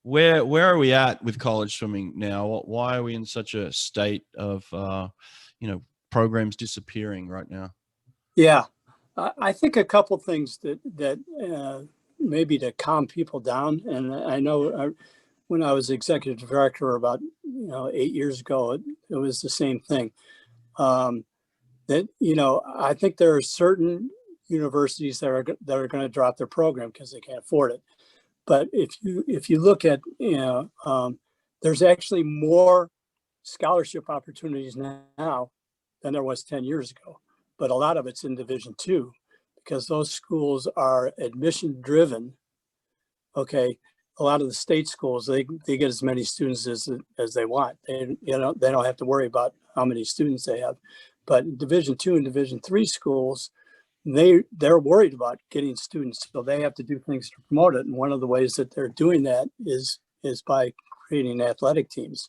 Where are we at with college swimming now? Why are we in such a state of programs disappearing right now? Yeah, I think a couple things that maybe to calm people down. And I know when I was executive director about 8 years ago, it was the same thing. Um, I think there are certain universities that are going to drop their program because they can't afford it. But if you look at there's actually more scholarship opportunities now than there was 10 years ago. But a lot of it's in Division II because those schools are admission driven. Okay. A lot of the state schools, they get as many students as they want. They don't have to worry about how many students they have. But Division II and Division III schools, they're worried about getting students, so they have to do things to promote it. And one of the ways that they're doing that is by creating athletic teams,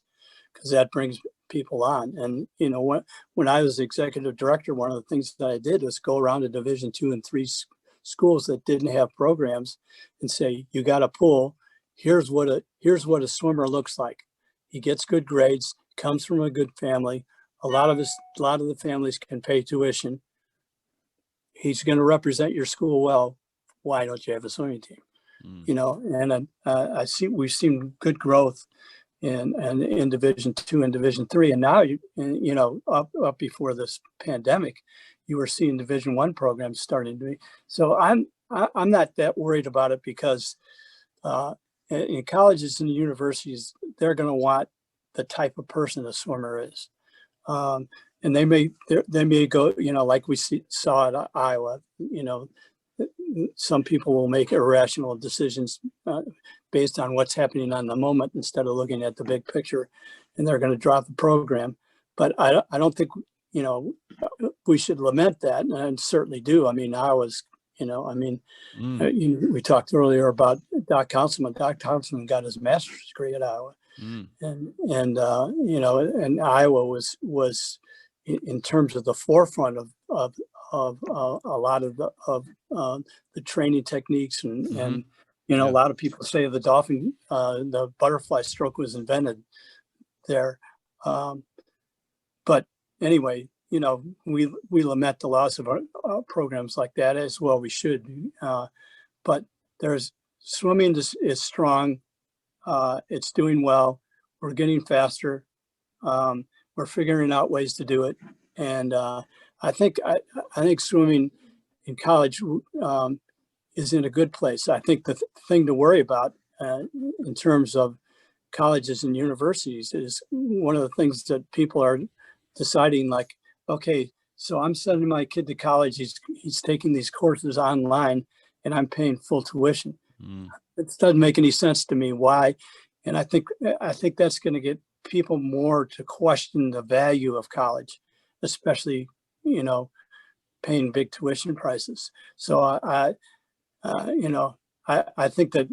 because that brings people on. And when I was executive director, one of the things that I did was go around to Division II and III schools that didn't have programs and say, you got a pool. Here's what a swimmer looks like. He gets good grades, comes from a good family. A lot of the families can pay tuition. He's going to represent your school well. Why don't you have a swimming team? And we've seen good growth in Division II and Division III, and now up before this pandemic, you were seeing Division I programs starting to be. So I'm not that worried about it because in colleges and universities, they're going to want the type of person a swimmer is. And they may go, like we saw at Iowa, some people will make irrational decisions based on what's happening on the moment instead of looking at the big picture, and they're going to drop the program. But I don't think, we should lament that, and I certainly do. I mean, Iowa's, we talked earlier about Doc Councilman. Doc Councilman got his master's degree at Iowa. And Iowa was in terms of the forefront of a lot of the training techniques and a lot of people say the butterfly stroke was invented there. But anyway, we lament the loss of our programs like that, as well we should. But swimming is strong. It's doing well. We're getting faster. We're figuring out ways to do it. And I think swimming in college is in a good place. I think the thing to worry about in terms of colleges and universities is one of the things that people are deciding, like, okay, so I'm sending my kid to college. He's taking these courses online and I'm paying full tuition. It doesn't make any sense to me. Why? And I think that's going to get people more to question the value of college, especially, paying big tuition prices. So I think that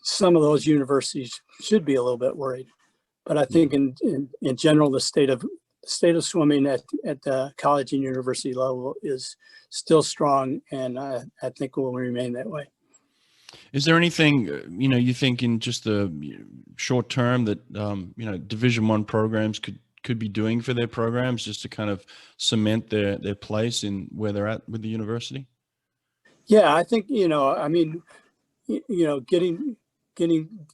some of those universities should be a little bit worried, but I think in general, the state of swimming at the college and university level is still strong, and I think will remain that way. Is there anything, you think in just the short term that, Division I programs could be doing for their programs just to kind of cement their place in where they're at with the university? Yeah, I think, getting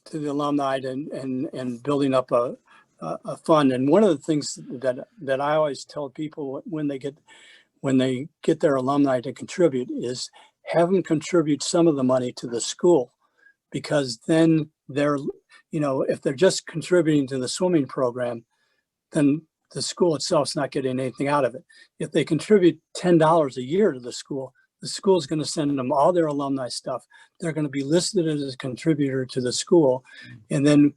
to the alumni and building up a fund. And one of the things that I always tell people when they get their alumni to contribute is have them contribute some of the money to the school, because then if they're just contributing to the swimming program, then the school itself is not getting anything out of it. If they contribute $10 a year to the school is going to send them all their alumni stuff. They're going to be listed as a contributor to the school. And then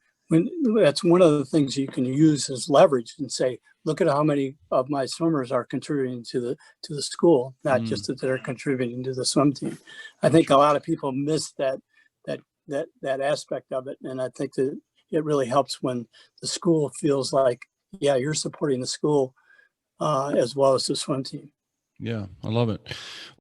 that's one of the things you can use as leverage and say, look at how many of my swimmers are contributing to the school, not just that they're contributing to the swim team. I think a lot of people miss that aspect of it. And I think that it really helps when the school feels like, yeah, you're supporting the school as well as the swim team. Yeah, I love it.